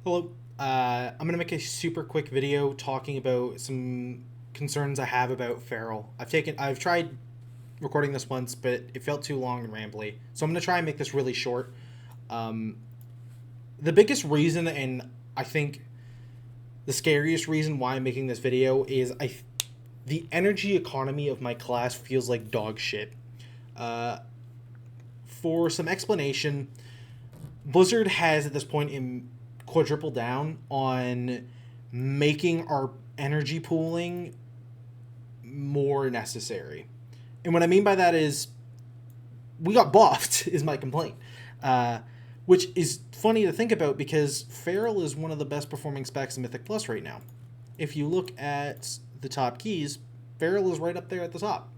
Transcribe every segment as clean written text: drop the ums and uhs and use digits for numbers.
Hello. I'm gonna make a super quick video talking about some concerns I have about Feral. I've tried recording this once, but it felt too long and rambly. So I'm gonna try and make this really short. Um, the biggest reason, and I think the scariest reason why I'm making this video is the energy economy of my class feels like dog shit. Uh, for some explanation, Blizzard has at this point quadrupled down on making our energy pooling more necessary. And what I mean by that is we got buffed, is my complaint. Which is funny to think about because Feral is one of the best performing specs in Mythic Plus right now. If you look at the top keys, Feral is right up there at the top.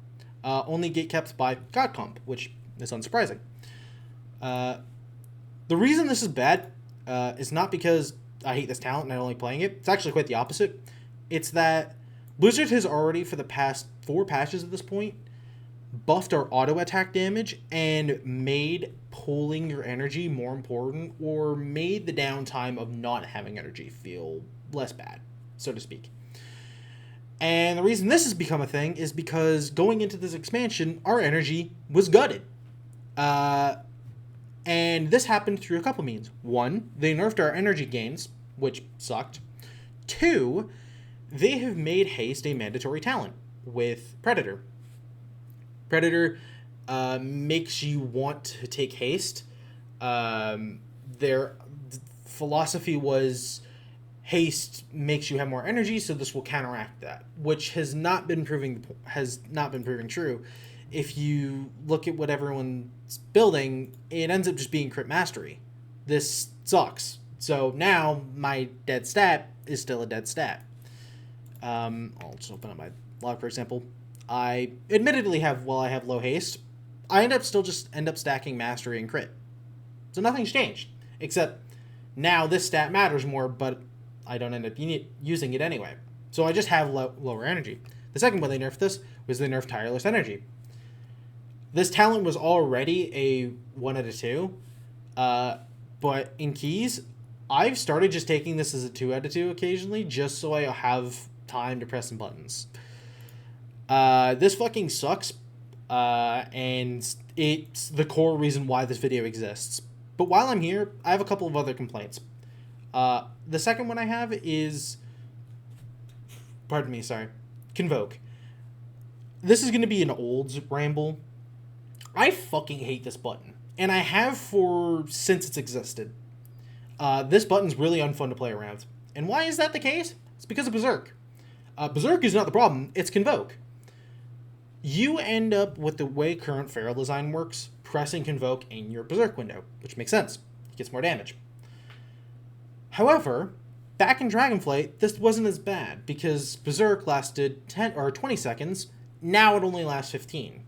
Only gatekept by God Comp, which is unsurprising. The reason this is bad is not because I hate this talent and I don't like playing it. It's actually quite the opposite. It's that Blizzard has already, for the past 4 patches at this point, buffed our auto attack damage and made pulling your energy more important, or made the downtime of not having energy feel less bad, so to speak. And the reason this has become a thing is because going into this expansion, our energy was gutted. And this happened through a couple means. One, they nerfed our energy gains, which sucked. Two, they have made haste a mandatory talent with Predator. Predator makes you want to take haste. Their philosophy was haste makes you have more energy, so this will counteract that, which has not been proving true. If you look at what everyone's building, it ends up just being crit mastery. This sucks. So now my dead stat is still a dead stat. I'll just open up my log, for example. I admittedly have low haste, I end up stacking mastery and crit. So nothing's changed, except now this stat matters more, but I don't end up using it anyway. So I just have lower energy. The second way they nerfed this was they nerfed tireless energy. This talent was already a 1 out of 2, but in keys, I've started just taking this as a 2 out of 2 occasionally, just so I have time to press some buttons. This fucking sucks, and it's the core reason why this video exists. But while I'm here, I have a couple of other complaints. The second one I have is, Convoke. This is going to be an old ramble. I fucking hate this button, and I have since it's existed. This button's really unfun to play around. And why is that the case? It's because of Berserk. Berserk is not the problem, it's Convoke. You end up, with the way current Feral design works, pressing Convoke in your Berserk window, which makes sense. It gets more damage. However, back in Dragonflight, this wasn't as bad, because Berserk lasted 10 or 20 seconds, now it only lasts 15.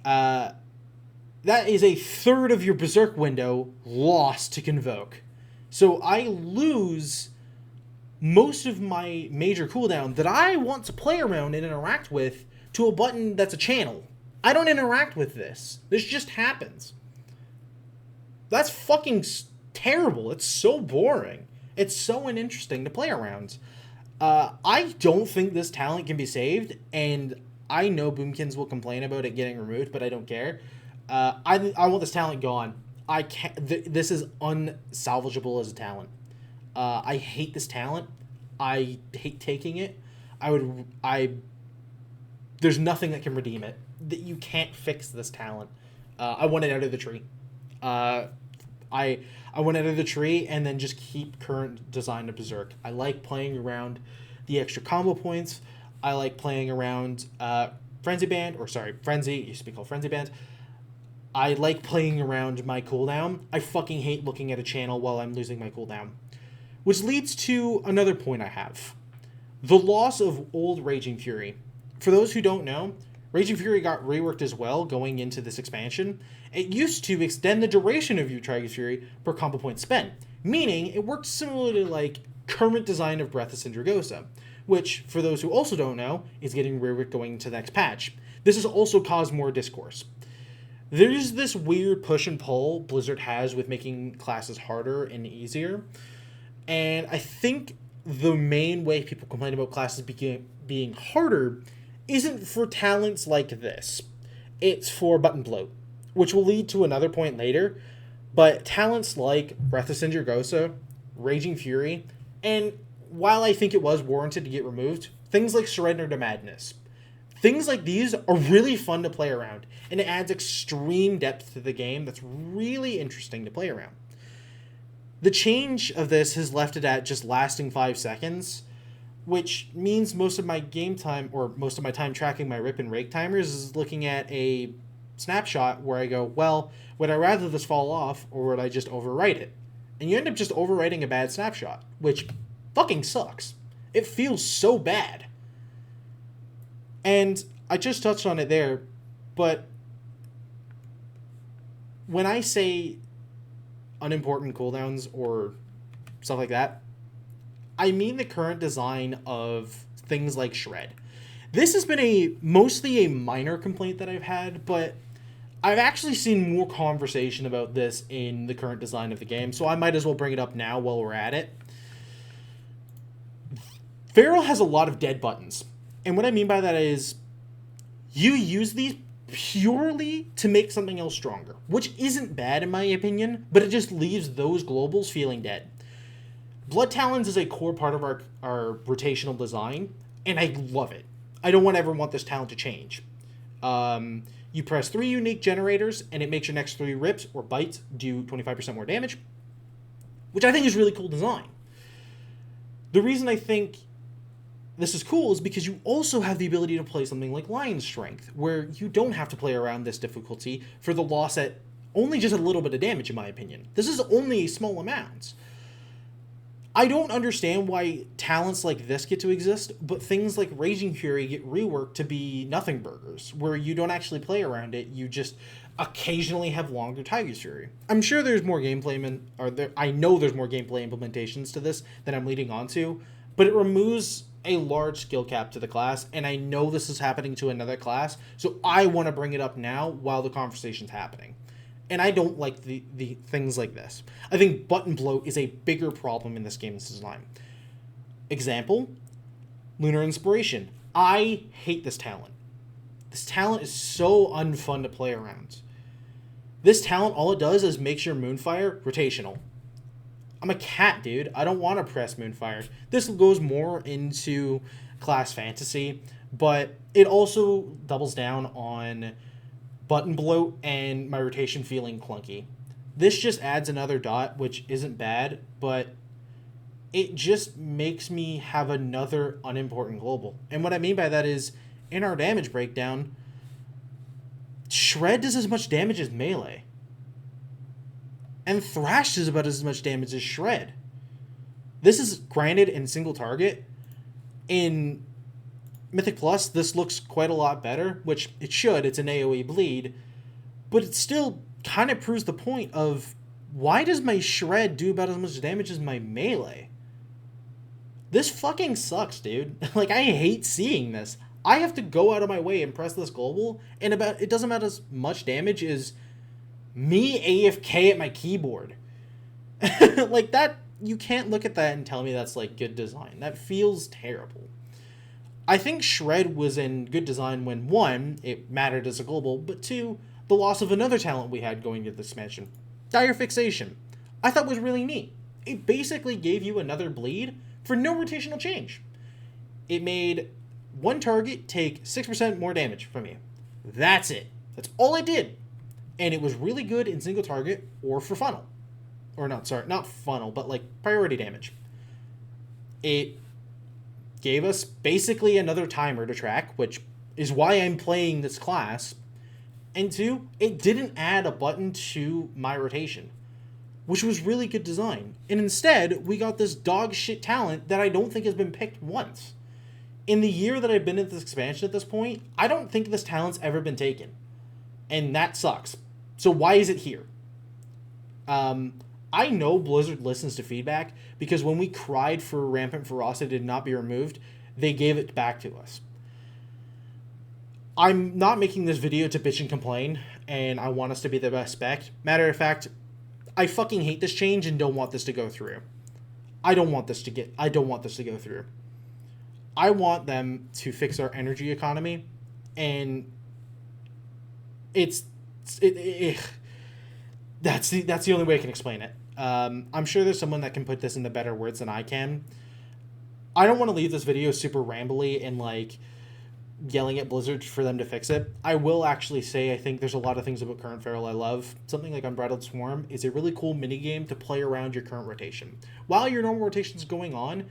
That is a third of your Berserk window lost to Convoke. So I lose most of my major cooldown that I want to play around and interact with to a button that's a channel. I don't interact with this. This just happens. That's fucking terrible. It's so boring. It's so uninteresting to play around. I don't think this talent can be saved, and I know Boomkins will complain about it getting removed, but I don't care. I want this talent gone. I can't. This is unsalvageable as a talent. I hate this talent. I hate taking it. There's nothing that can redeem it. That you can't fix this talent. I want it out of the tree. I want it out of the tree and then just keep current design of Berserk. I like playing around the extra combo points. I like playing around Frenzy. It used to be called Frenzy Band. I like playing around my cooldown. I fucking hate looking at a channel while I'm losing my cooldown. Which leads to another point I have. The loss of old Raging Fury. For those who don't know, Raging Fury got reworked as well going into this expansion. It used to extend the duration of your Dragon's Fury per combo point spent, meaning it worked similarly like current design of Breath of Sindragosa, which, for those who also don't know, is getting reworked going into the next patch. This has also caused more discourse. There's this weird push and pull Blizzard has with making classes harder and easier. And I think the main way people complain about classes being harder isn't for talents like this. It's for button bloat, which will lead to another point later. But talents like Breath of Sindragosa, Raging Fury, and while I think it was warranted to get removed, things like Surrender to Madness. Things like these are really fun to play around, and it adds extreme depth to the game that's really interesting to play around. The change of this has left it at just lasting 5 seconds, which means most of my game time, or most of my time tracking my rip and rake timers, is looking at a snapshot where I go, well, would I rather this fall off, or would I just overwrite it? And you end up just overwriting a bad snapshot, which fucking sucks. It feels so bad. And I just touched on it there, but when I say unimportant cooldowns or stuff like that, I mean the current design of things like Shred. This has been mostly a minor complaint that I've had, but I've actually seen more conversation about this in the current design of the game, so I might as well bring it up now while we're at it. Feral has a lot of dead buttons, and what I mean by that is you use these purely to make something else stronger, which isn't bad in my opinion, but it just leaves those globals feeling dead. Blood Talons is a core part of our rotational design, and I love it. I don't ever want this talent to change. You press 3 unique generators, and it makes your next 3 rips or bites do 25% more damage, which I think is really cool design. The reason I think this is cool is because you also have the ability to play something like Lion Strength, where you don't have to play around this difficulty for the loss at only just a little bit of damage, in my opinion. This is only a small amount. I don't understand why talents like this get to exist, but things like Raging Fury get reworked to be nothing burgers, where you don't actually play around it, you just occasionally have longer Tiger's Fury. I'm sure there's more gameplay, I know there's more gameplay implementations to this than I'm leading on to, but it removes a large skill cap to the class, and I know this is happening to another class, so I want to bring it up now while the conversation's happening. And I don't like the things like this. I think button bloat is a bigger problem in this game's design. Example, Lunar Inspiration. I hate this talent. This talent is so unfun to play around. This talent, all it does is makes your Moonfire rotational. I'm a cat, dude. I don't want to press Moonfire. This goes more into class fantasy, but it also doubles down on button bloat and my rotation feeling clunky. This just adds another dot, which isn't bad, but it just makes me have another unimportant global. And what I mean by that is, in our damage breakdown, Shred does as much damage as Melee. And Thrash does about as much damage as Shred. This is granted in single target. In Mythic Plus, this looks quite a lot better, which it should. It's an AoE bleed. But it still kind of proves the point of, why does my Shred do about as much damage as my Melee? This fucking sucks, dude. Like, I hate seeing this. I have to go out of my way and press this global, and it doesn't matter as much damage as me AFK at my keyboard. Like, that, you can't look at that and tell me that's, like, good design. That feels terrible. I think Shred was in good design when, 1, it mattered as a global, but 2, the loss of another talent we had going into this expansion, Dire Fixation, I thought was really neat. It basically gave you another bleed for no rotational change. It made one target take 6% more damage from you. That's it. That's all it did. And it was really good in single target or for funnel. Or not funnel, but like priority damage. It gave us basically another timer to track, which is why I'm playing this class. And 2, it didn't add a button to my rotation, which was really good design. And instead, we got this dog shit talent that I don't think has been picked once. In the year that I've been at this expansion at this point, I don't think this talent's ever been taken. And that sucks. So why is it here? I know Blizzard listens to feedback, because when we cried for Rampant Ferocity to not be removed, they gave it back to us. I'm not making this video to bitch and complain, and I want us to be the best spec. Matter of fact, I fucking hate this change and don't want this to go through. I don't want this to go through. I want them to fix our energy economy, and that's the only way I can explain it. I'm sure there's someone that can put this into better words than I can. I don't want to leave this video super rambly and like yelling at Blizzard for them to fix it. I will actually say I think there's a lot of things about current Feral I love. Something like Unbridled Swarm is a really cool minigame to play around your current rotation. While your normal rotation's going on,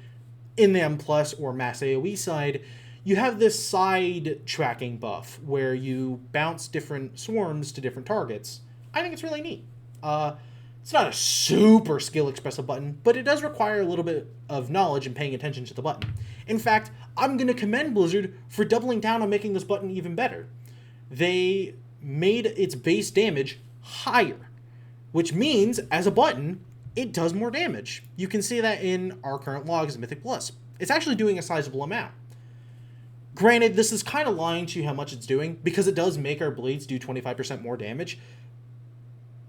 in the M plus or mass AoE side, you have this side tracking buff where you bounce different swarms to different targets. I think it's really neat. It's not a super skill expressive button, but it does require a little bit of knowledge and paying attention to the button. In fact, I'm going to commend Blizzard for doubling down on making this button even better. They made its base damage higher, which means, as a button, it does more damage. You can see that in our current logs in Mythic Plus. It's actually doing a sizable amount. Granted, this is kind of lying to you how much it's doing, because it does make our bleeds do 25% more damage,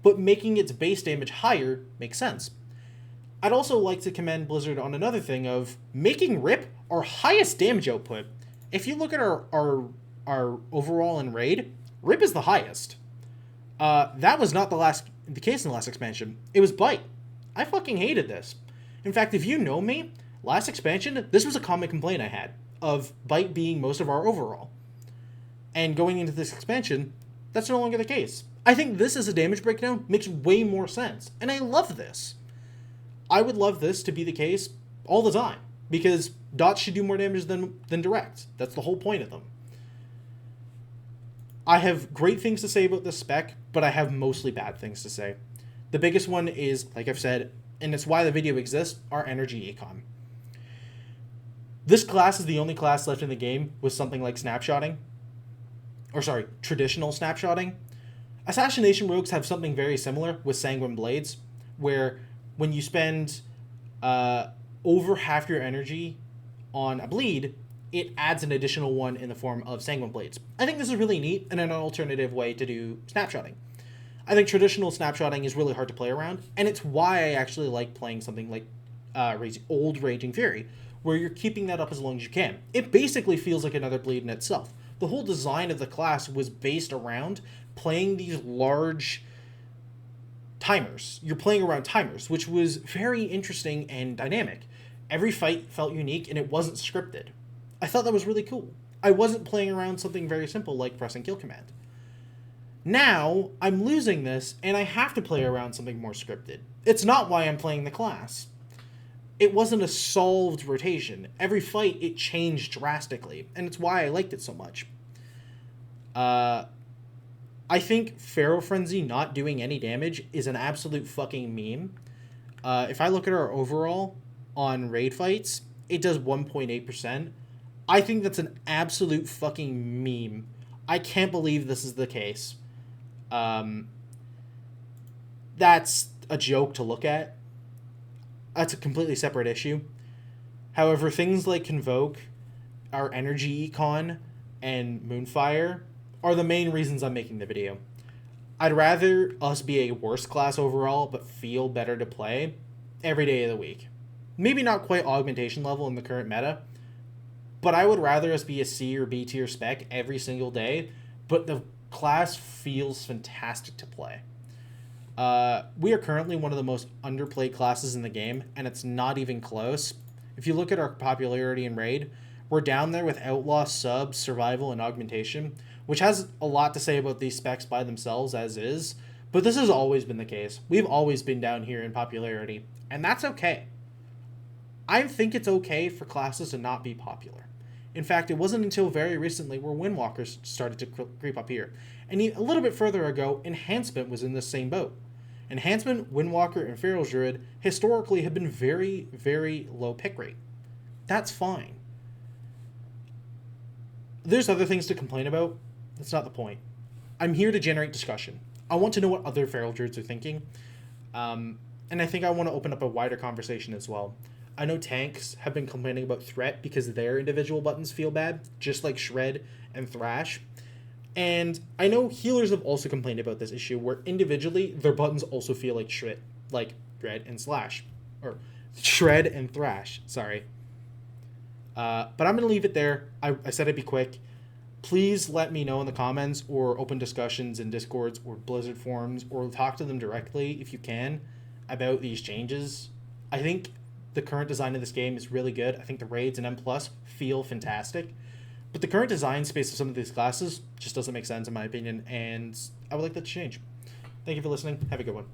but making its base damage higher makes sense. I'd also like to commend Blizzard on another thing of making Rip our highest damage output. If you look at our overall in Raid, Rip is the highest. That was not the case in the last expansion. It was Bite. I fucking hated this. In fact, if you know me, last expansion, this was a common complaint I had, of Bite being most of our overall. And going into this expansion, that's no longer the case. I think this as a damage breakdown makes way more sense, and I love this. I would love this to be the case all the time, because dots should do more damage than direct. That's the whole point of them. I have great things to say about this spec, but I have mostly bad things to say. The biggest one is, like I've said, and it's why the video exists, our energy econ. This class is the only class left in the game with something like snapshotting. Traditional snapshotting. Assassination rogues have something very similar with Sanguine Blades, where when you spend over half your energy on a bleed, it adds an additional one in the form of Sanguine Blades. I think this is really neat and an alternative way to do snapshotting. I think traditional snapshotting is really hard to play around, and it's why I actually like playing something like old Raging Fury, where you're keeping that up as long as you can. It basically feels like another bleed in itself. The whole design of the class was based around playing these large timers. You're playing around timers, which was very interesting and dynamic. Every fight felt unique, and it wasn't scripted. I thought that was really cool. I wasn't playing around something very simple like pressing kill command. Now, I'm losing this, and I have to play around something more scripted. It's not why I'm playing the class. It wasn't a solved rotation. Every fight, it changed drastically, and it's why I liked it so much. I think Feral Frenzy not doing any damage is an absolute fucking meme. If I look at our overall on raid fights, it does 1.8%. I think that's an absolute fucking meme. I can't believe this is the case. That's a joke to look at. That's a completely separate issue. However, things like Convoke, our Energy Econ, and Moonfire are the main reasons I'm making the video. I'd rather us be a worse class overall, but feel better to play every day of the week. Maybe not quite augmentation level in the current meta, but I would rather us be a C or B tier spec every single day, but the class feels fantastic to play. We are currently one of the most underplayed classes in the game, and it's not even close. If you look at our popularity in Raid, we're down there with Outlaw, Sub, Survival, and Augmentation, which has a lot to say about these specs by themselves as is, but this has always been the case. We've always been down here in popularity, and that's okay. I think it's okay for classes to not be popular. In fact, it wasn't until very recently where Windwalkers started to creep up here, and a little bit further ago, Enhancement was in the same boat. Enhancement, Windwalker, and Feral Druid historically have been very, very low pick rate. That's fine. There's other things to complain about. That's not the point. I'm here to generate discussion. I want to know what other Feral Druids are thinking. And I think I want to open up a wider conversation as well. I know tanks have been complaining about Threat because their individual buttons feel bad, just like Shred and Thrash. And I know healers have also complained about this issue where individually their buttons also feel like shred, like shred and slash, or shred and thrash. Sorry. But I'm gonna leave it there. I said I'd be quick. Please let me know in the comments or open discussions in Discords or Blizzard forums or talk to them directly if you can about these changes. I think the current design of this game is really good. I think the raids and M plus feel fantastic. But the current design space of some of these classes just doesn't make sense in my opinion, and I would like that to change. Thank you for listening. Have a good one.